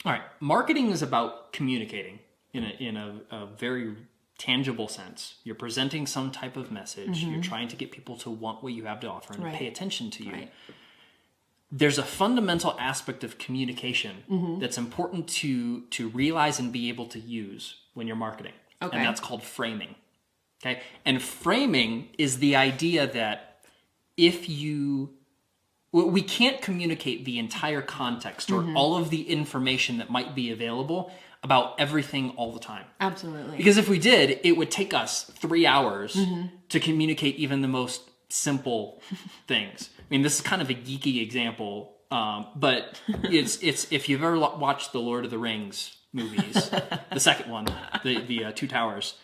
All right. Marketing is about communicating in a very tangible sense. You're presenting some type of message. You're trying to get people to want what you have to offer and to pay attention to you. Right. There's a fundamental aspect of communication that's important to realize and be able to use when you're marketing. Okay. And that's called framing. Okay. And framing is the idea that we can't communicate the entire context or all of the information that might be available about everything all the time. Absolutely. Because if we did, it would take us 3 hours to communicate even the most simple things. I mean, this is kind of a geeky example, but it's if you've ever watched the Lord of the Rings movies, the second one, the Two Towers,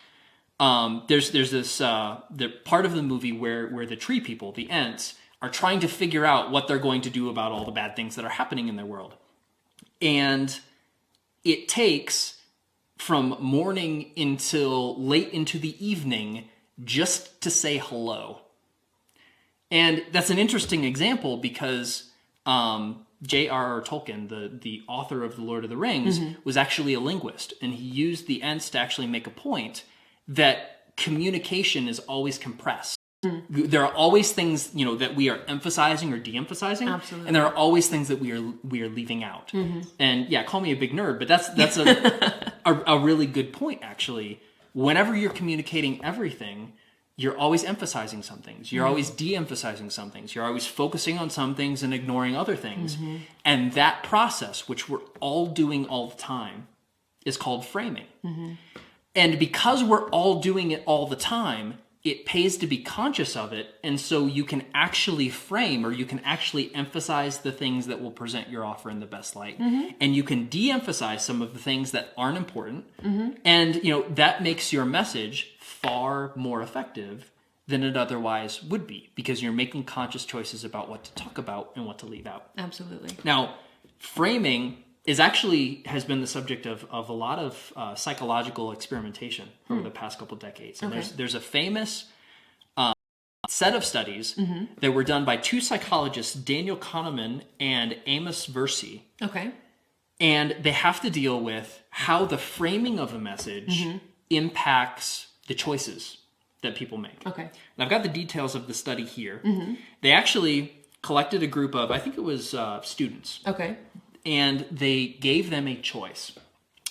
there's this the part of the movie where the tree people, the Ents, are trying to figure out what they're going to do about all the bad things that are happening in their world. And it takes from morning until late into the evening just to say hello. And that's an interesting example because J.R.R. Tolkien, the author of The Lord of the Rings, was actually a linguist. And he used the Ents to actually make a point that communication is always compressed. There are always things, that we are emphasizing or de-emphasizing. Absolutely. And there are always things that we are leaving out. And yeah, call me a big nerd, but that's a really good point, actually. Whenever you're communicating everything, you're always emphasizing some things. You're always de-emphasizing some things. You're always focusing on some things and ignoring other things. And that process, which we're all doing all the time, is called framing. And because we're all doing it all the time, it pays to be conscious of it. And so you can actually frame, or you can actually emphasize the things that will present your offer in the best light. And you can de-emphasize some of the things that aren't important. And, that makes your message far more effective than it otherwise would be, because you're making conscious choices about what to talk about and what to leave out. Absolutely. Now, framing has been the subject of a lot of psychological experimentation over the past couple decades. And there's a famous set of studies that were done by two psychologists, Daniel Kahneman and Amos Tversky. Okay. And they have to deal with how the framing of a message impacts the choices that people make. Okay. And I've got the details of the study here. They actually collected a group of, I think it was students. Okay. And they gave them a choice.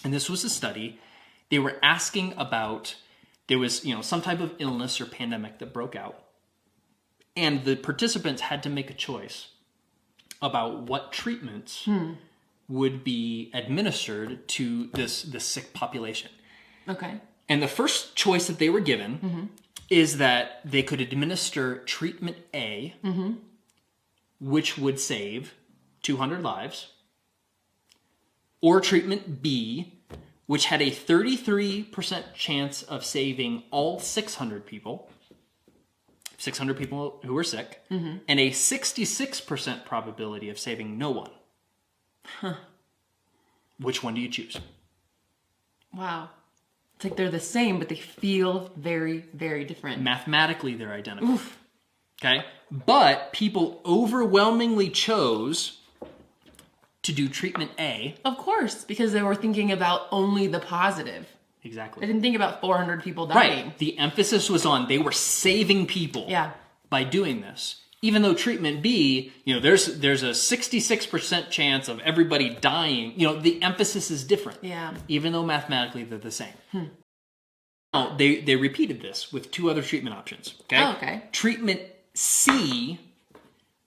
And this was a study. They were asking about, there was, some type of illness or pandemic that broke out. And the participants had to make a choice about what treatments would be administered to this sick population. Okay. And the first choice that they were given is that they could administer treatment A, which would save 200 lives, or treatment B, which had a 33% chance of saving all 600 people who were sick, and a 66% probability of saving no one. Which one do you choose? Wow. It's like they're the same, but they feel very, very different. Mathematically, they're identical. Okay? But people overwhelmingly chose to do treatment A. Of course, because they were thinking about only the positive. Exactly. They didn't think about 400 people dying. Right. The emphasis was on they were saving people by doing this. Even though treatment B, there's a 66% chance of everybody dying. The emphasis is different. Yeah. Even though mathematically they're the same. Now, they repeated this with two other treatment options. Okay. Oh, okay. Treatment C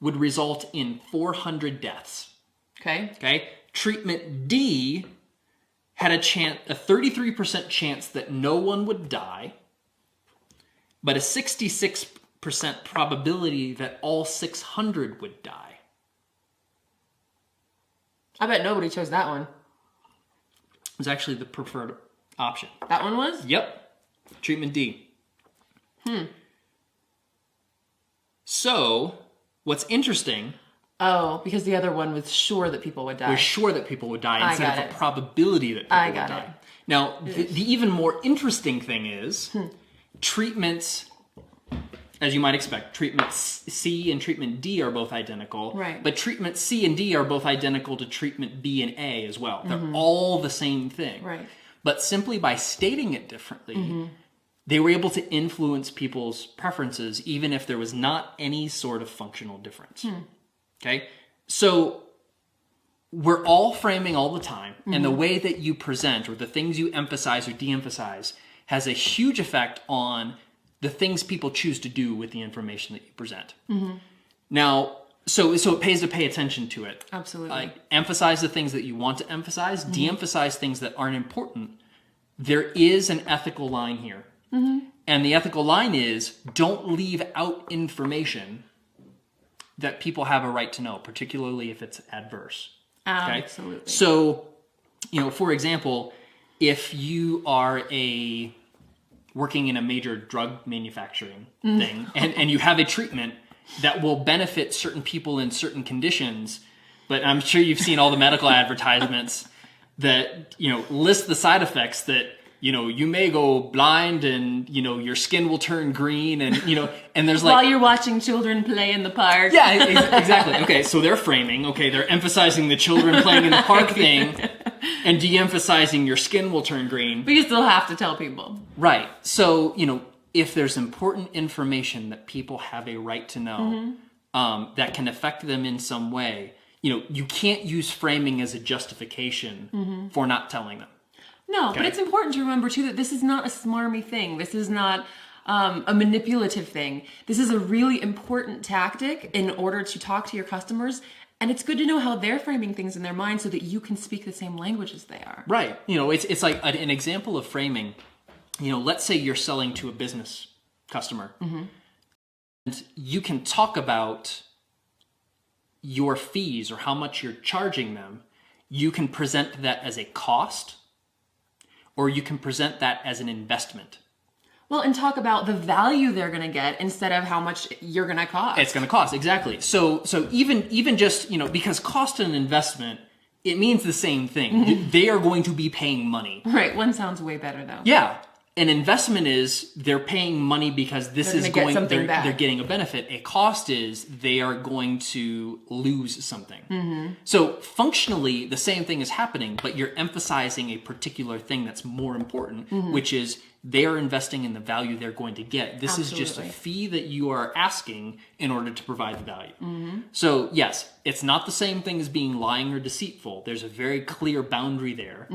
would result in 400 deaths. Okay. Okay. Treatment D had a 33% chance that no one would die, but a 66% probability that all 600 would die. I bet nobody chose that one. It was actually the preferred option. That one was? Yep. Treatment D. So, what's interesting... Oh, because the other one was sure that people would die. We're sure that people would die instead of a probability that people would die. Now, the even more interesting thing is treatments, as you might expect, treatment C and treatment D are both identical. Right. But treatment C and D are both identical to treatment B and A as well. They're all the same thing. Right. But simply by stating it differently, they were able to influence people's preferences even if there was not any sort of functional difference. Okay? So we're all framing all the time, and the way that you present or the things you emphasize or de-emphasize has a huge effect on the things people choose to do with the information that you present. Now, so it pays to pay attention to it. Absolutely. Emphasize the things that you want to emphasize, de-emphasize things that aren't important. There is an ethical line here. And the ethical line is, don't leave out information that people have a right to know, particularly if it's adverse. Okay? Absolutely. So, for example, if you are working in a major drug manufacturing thing and you have a treatment that will benefit certain people in certain conditions, but I'm sure you've seen all the medical advertisements that, list the side effects that, you may go blind and, your skin will turn green and, and there's While you're watching children play in the park. Yeah, exactly. Okay, so they're framing. Okay, they're emphasizing the children playing in the park thing and de-emphasizing your skin will turn green. But you still have to tell people. Right. So, if there's important information that people have a right to know that can affect them in some way, you can't use framing as a justification for not telling them. No, Okay. but it's important to remember, too, that this is not a smarmy thing. This is not a manipulative thing. This is a really important tactic in order to talk to your customers. And it's good to know how they're framing things in their mind so that you can speak the same language as they are. Right. It's like an example of framing. Let's say you're selling to a business customer. And you can talk about your fees or how much you're charging them. You can present that as a cost, or you can present that as an investment. Well, and talk about the value they're going to get instead of how much you're going to cost. It's going to cost, exactly. So even just, because cost and investment, it means the same thing. They are going to be paying money. Right. One sounds way better, though. Yeah. An investment is they're paying money because they're getting a benefit. A cost is they are going to lose something. So functionally, the same thing is happening, but you're emphasizing a particular thing that's more important, which is they are investing in the value they're going to get. This is just a fee that you are asking in order to provide the value. So yes, it's not the same thing as being lying or deceitful. There's a very clear boundary there.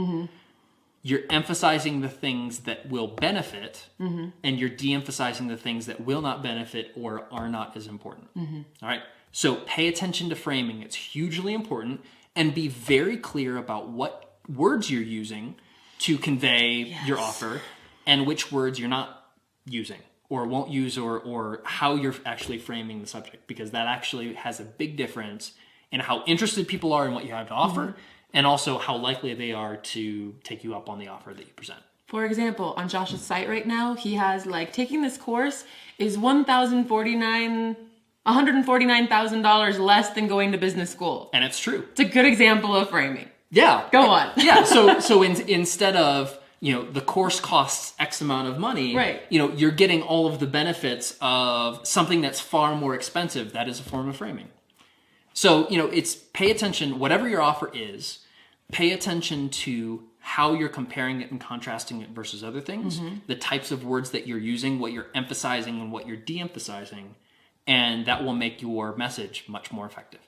You're emphasizing the things that will benefit, and you're de-emphasizing the things that will not benefit or are not as important. All right? So pay attention to framing. It's hugely important, and be very clear about what words you're using to convey your offer and which words you're not using or won't use or how you're actually framing the subject, because that actually has a big difference in how interested people are in what you have to offer, and also how likely they are to take you up on the offer that you present. For example, on Josh's site right now, he has taking this course is $149,000 less than going to business school. And it's true. It's a good example of framing. Yeah. Go on. Yeah. So instead of, the course costs X amount of money, right. You're getting all of the benefits of something that's far more expensive. That is a form of framing. So, it's pay attention, whatever your offer is, pay attention to how you're comparing it and contrasting it versus other things, the types of words that you're using, what you're emphasizing and what you're de-emphasizing, and that will make your message much more effective.